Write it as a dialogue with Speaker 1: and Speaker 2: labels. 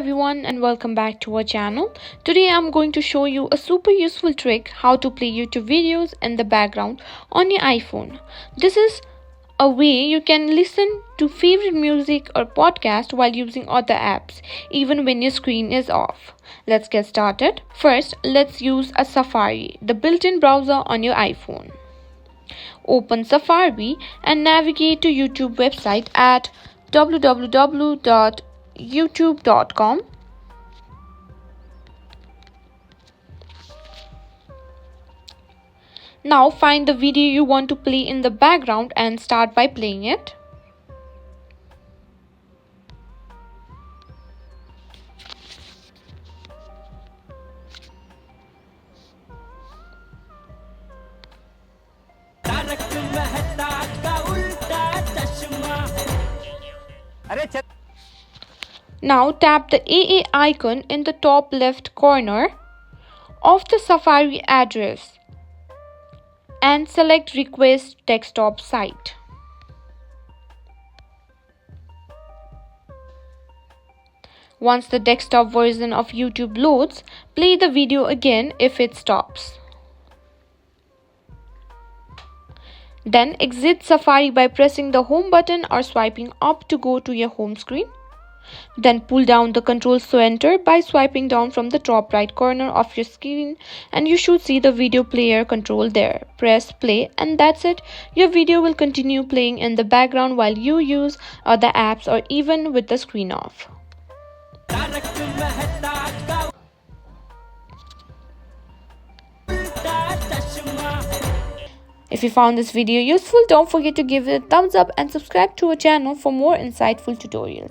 Speaker 1: everyone and welcome back to our channel. Today I'm going to show you a super useful trick how to play YouTube videos in the background on your iPhone. This is a way you can listen to favorite music or podcast while using other apps even when your screen is off. Let's get started. First, let's use a Safari, the built-in browser on your iPhone. Open Safari and navigate to YouTube website at www.youtube.com. Now find the video you want to play in the background and start by playing it. Now tap the AA icon in the top left corner of the Safari address and select Request Desktop Site. Once the desktop version of YouTube loads, play the video again if it stops. Then exit Safari by pressing the home button or swiping up to go to your home screen. Then pull down the control center by swiping down from the top right corner of your screen and you should see the video player control there. Press play and that's it. Your video will continue playing in the background while you use other apps or even with the screen off. If you found this video useful, don't forget to give it a thumbs up and subscribe to our channel for more insightful tutorials.